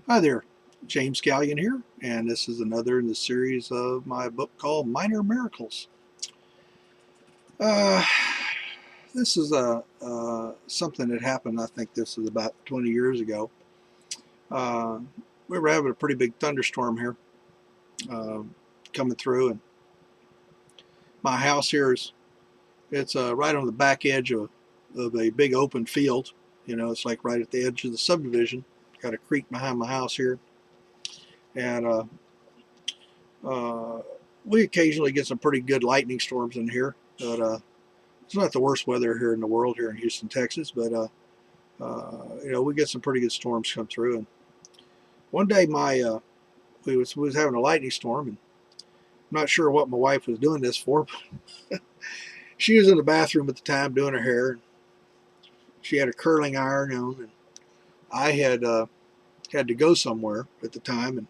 Hi there, James Galyon here, and this is another in the series of my book called Minor Miracles. Uh, this is something that happened. I think this is about 20 years ago. Uh, we were having a pretty big thunderstorm here uh, coming through, and my house here it's right on the back edge of a big open field. You know, it's like right at the edge of the subdivision. Got a creek behind my house here, and Uh, we occasionally get some pretty good lightning storms in here, but it's not the worst weather here in the world here in Houston, Texas. But we get some pretty good storms come through. And one day, we was having a lightning storm, and I'm not sure what my wife was doing this for. But she was in the bathroom at the time doing her hair. She had a curling iron on, and I had to go somewhere at the time, and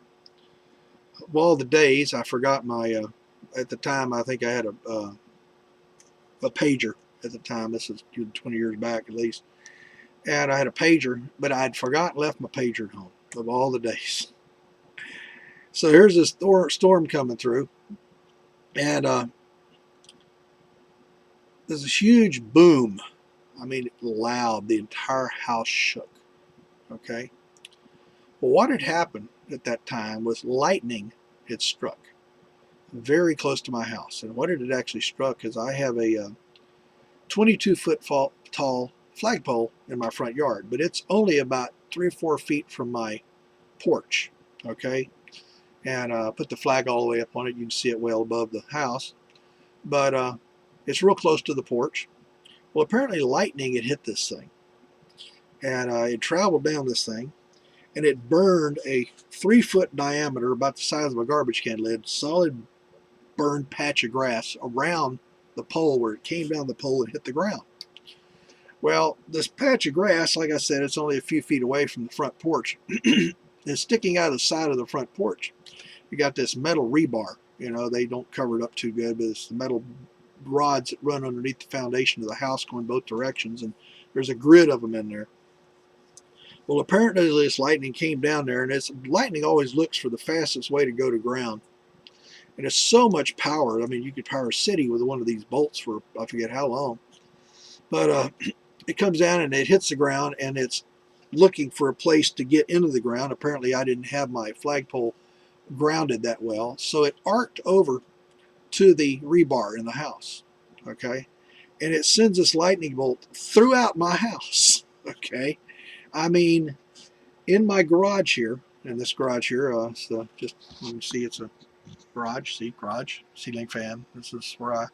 of all the days, I forgot my. At the time, I think I had a pager at the time. This is 20 years back at least. And I had a pager, but I'd forgotten left my pager at home of all the days. So here's this storm coming through, and there's this huge boom. I mean, loud. The entire house shook. Okay. Well, what had happened at that time was lightning had struck very close to my house. And what it had actually struck is I have a 22-foot tall flagpole in my front yard, but it's only about 3 or 4 feet from my porch. Okay, and put the flag all the way up on it. You can see it well above the house, but it's real close to the porch. Well, apparently lightning had hit this thing, and it traveled down this thing, and it burned a 3-foot diameter, about the size of a garbage can lid, solid burned patch of grass around the pole where it came down the pole and hit the ground. Well, this patch of grass, like I said, it's only a few feet away from the front porch. And sticking out of the side of the front porch, you got this metal rebar. You know, they don't cover it up too good, but it's the metal rods that run underneath the foundation of the house going both directions, and there's a grid of them in there. Well, apparently this lightning came down there, and lightning always looks for the fastest way to go to ground. And it's so much power. I mean, you could power a city with one of these bolts for I forget how long. But it comes down and it hits the ground, and it's looking for a place to get into the ground. Apparently, I didn't have my flagpole grounded that well, so it arced over to the rebar in the house. Okay, and it sends this lightning bolt throughout my house. Okay, I mean, in my garage here, in this garage here, so just you can see it's a garage, ceiling fan. This is where I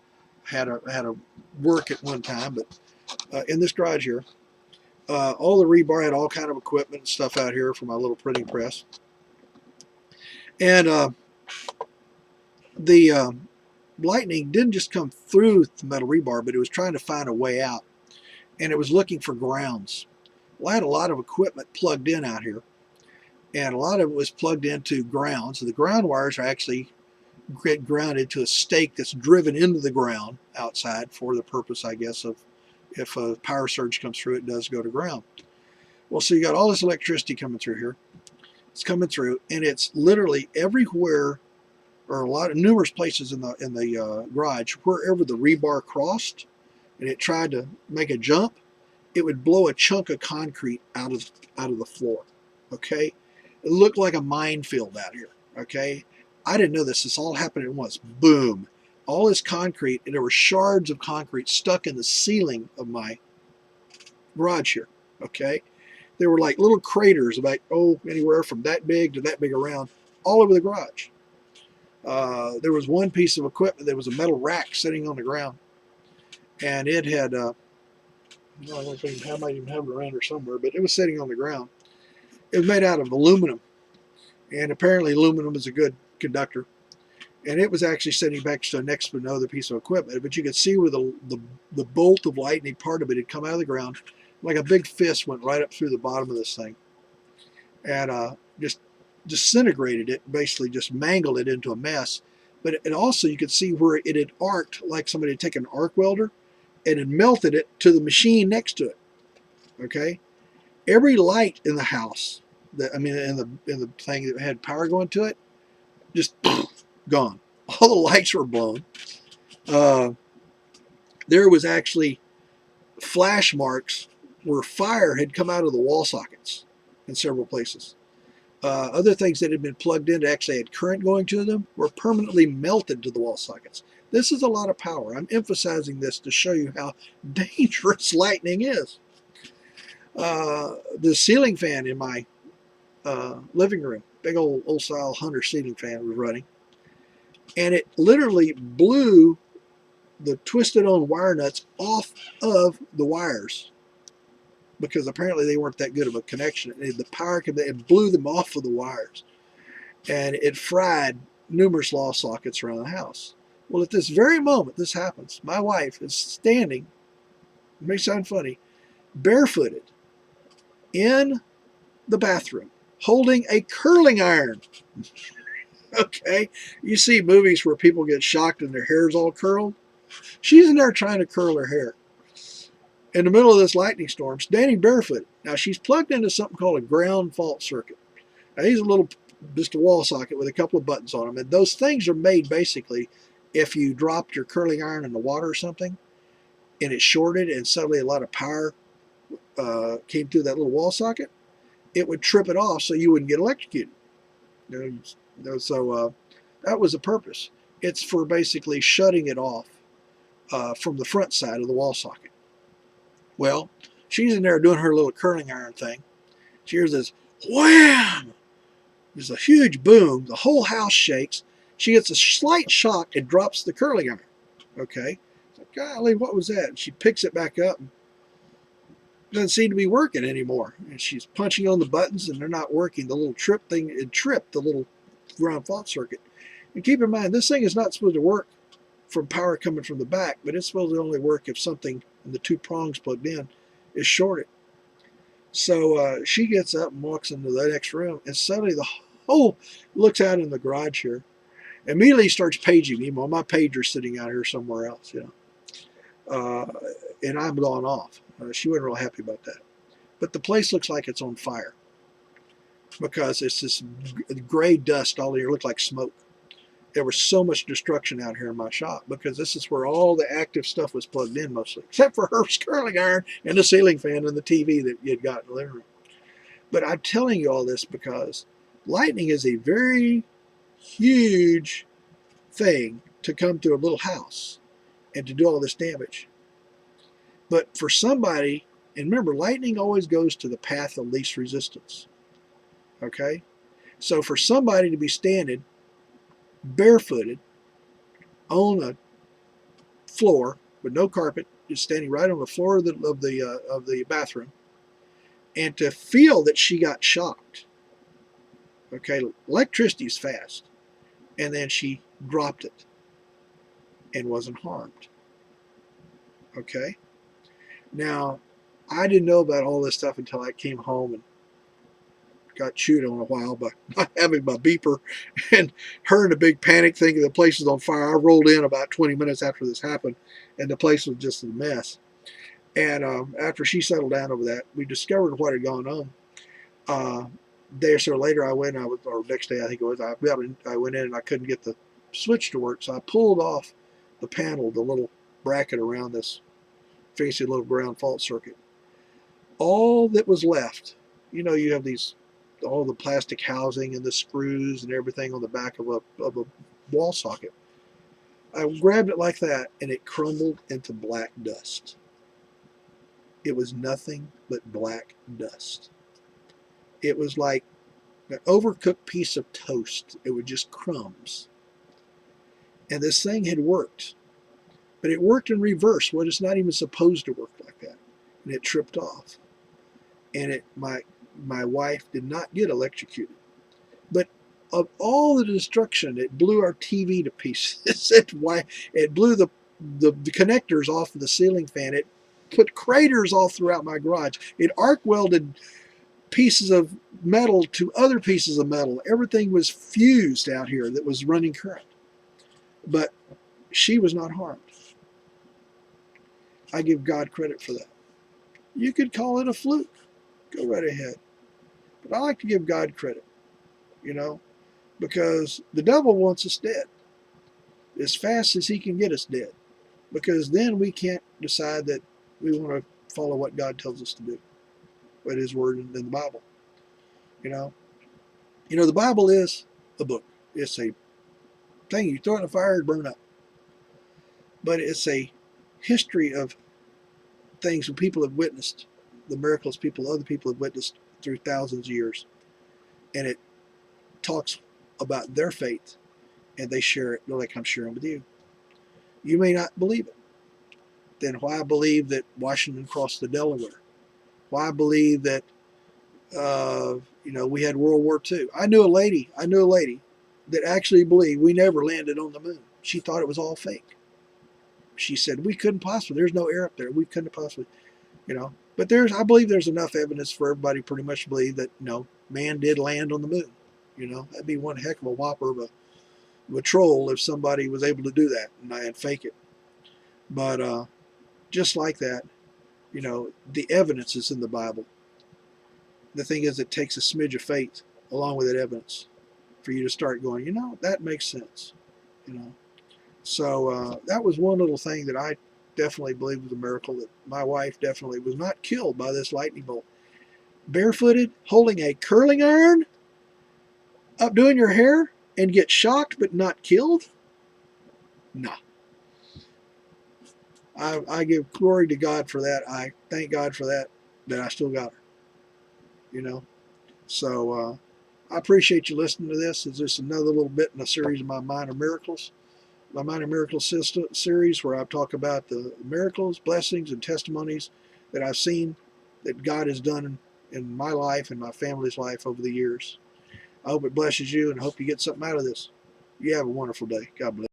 had a work at one time, but in this garage here, all the rebar had all kind of equipment and stuff out here for my little printing press, and the lightning didn't just come through the metal rebar, but it was trying to find a way out, and it was looking for grounds. Well, I had a lot of equipment plugged in out here, and a lot of it was plugged into grounds. So the ground wires are actually grounded to a stake that's driven into the ground outside for the purpose, I guess, of if a power surge comes through, it does go to ground. Well, so you got all this electricity coming through here. It's coming through, and it's literally everywhere, or numerous places in the garage, wherever the rebar crossed, and it tried to make a jump, it would blow a chunk of concrete out of the floor. Okay, it looked like a minefield out here. Okay, I didn't know this. This all happened at once. Boom. All this concrete, and there were shards of concrete stuck in the ceiling of my garage here. Okay. There were like little craters about, anywhere from that big to that big around all over the garage. There was one piece of equipment. There was a metal rack sitting on the ground. And it had, I don't know, I might even have it around here somewhere, but it was sitting on the ground. It was made out of aluminum. And apparently aluminum is a good conductor. And it was actually sitting back next to another piece of equipment. But you could see where the bolt of lightning, part of it, had come out of the ground. Like a big fist went right up through the bottom of this thing. And just disintegrated it, basically just mangled it into a mess. But it also, you could see where it had arced, like somebody had taken an arc welder and had melted it to the machine next to it. Okay? Every light in the house in the thing that had power going to it, just gone. All the lights were blown. There was actually flash marks where fire had come out of the wall sockets in several places. Other things that had been plugged in that actually had current going to them were permanently melted to the wall sockets. This is a lot of power. I'm emphasizing this to show you how dangerous lightning is. The ceiling fan in my living room, big old style Hunter ceiling fan was running, and it literally blew the twisted on wire nuts off of the wires because apparently they weren't that good of a connection. The power it blew them off of the wires, and it fried numerous wall sockets around the house. Well, at this very moment this happens, my wife is standing, it may sound funny, barefooted in the bathroom holding a curling iron. Okay, you see movies where people get shocked and their hair's all curled. She's in there trying to curl her hair in the middle of this lightning storm, standing barefoot. Now she's plugged into something called a ground fault circuit. Now these are just a wall socket with a couple of buttons on them, and those things are made basically if you dropped your curling iron in the water or something, and it shorted, and suddenly a lot of power came through that little wall socket, it would trip it off so you wouldn't get electrocuted. So that was the purpose. It's for basically shutting it off from the front side of the wall socket. Well, she's in there doing her little curling iron thing. She hears this wham! There's a huge boom. The whole house shakes. She gets a slight shock and drops the curling iron. Okay. It's like, golly, what was that? And she picks it back up and doesn't seem to be working anymore. And she's punching on the buttons and they're not working. The little trip thing, it tripped the little ground fault circuit. And keep in mind, this thing is not supposed to work from power coming from the back, but it's supposed to only work if something in the two prongs plugged in is shorted. So she gets up and walks into the next room, and suddenly the whole looks out in the garage here. Immediately starts paging me. Well, my pager's sitting out here somewhere else, and I'm gone off. She wasn't real happy about that. But the place looks like it's on fire because it's this gray dust all here, looked like smoke. There was so much destruction out here in my shop because this is where all the active stuff was plugged in mostly, except for her curling iron and the ceiling fan and the TV that you had got in the living room. But I'm telling you all this because lightning is a very huge thing to come to a little house and to do all this damage. But for somebody, and remember, lightning always goes to the path of least resistance. Okay? So for somebody to be standing barefooted on a floor with no carpet, just standing right on the floor of the bathroom, and to feel that she got shocked. Okay, electricity is fast, and then she dropped it and wasn't harmed. Okay, now I didn't know about all this stuff until I came home and got chewed on a while by not having my beeper, and her in a big panic thinking the place is on fire. I rolled in about 20 minutes after this happened, and the place was just a mess. And after she settled down over that, we discovered what had gone on. Day or so later, or next day I think it was, I went in and I couldn't get the switch to work, so I pulled off the panel, the little bracket around this fancy little ground fault circuit. All that was left, you have all the plastic housing and the screws and everything on the back of a wall socket. I grabbed it like that and it crumbled into black dust. It was nothing but black dust. It was like an overcooked piece of toast. It was just crumbs. And this thing had worked. But it worked in reverse, when it's not even supposed to work like that. And it tripped off. And my wife did not get electrocuted. But of all the destruction, it blew our TV to pieces. It blew the connectors off of the ceiling fan. It put craters all throughout my garage. It arc welded pieces of metal to other pieces of metal. Everything was fused out here that was running current. But she was not harmed. I give God credit for that. You could call it a fluke. Go right ahead. But I like to give God credit, you know, because the devil wants us dead as fast as he can get us dead, because then we can't decide that we want to follow what God tells us to do, what His Word in the Bible. You know, the Bible is a book. It's a thing you throw it in the fire and burn up, but it's a history of things that people have witnessed, the miracles other people have witnessed through thousands of years, and it talks about their faith, and they share it like I'm sharing with you. You may not believe it. Then why believe that Washington crossed the Delaware? Why believe that we had World War II? I knew a lady that actually believed we never landed on the moon. She thought it was all fake. She said we couldn't possibly. There's no air up there. We couldn't possibly, But I believe there's enough evidence for everybody pretty much to believe that man did land on the moon. That'd be one heck of a whopper of a troll if somebody was able to do that and fake it. But just like that, the evidence is in the Bible. The thing is, it takes a smidge of faith along with that evidence for you to start going, that makes sense. So that was one little thing that I definitely believe was a miracle, that my wife definitely was not killed by this lightning bolt. Barefooted, holding a curling iron, up doing your hair, and get shocked but not killed? Nah. I give glory to God for that. I thank God for that I still got her. So I appreciate you listening to this. It's just another little bit in a series of my Minor Miracles. My Minor Miracles series, where I talk about the miracles, blessings, and testimonies that I've seen that God has done in my life and my family's life over the years. I hope it blesses you, and I hope you get something out of this. You have a wonderful day. God bless.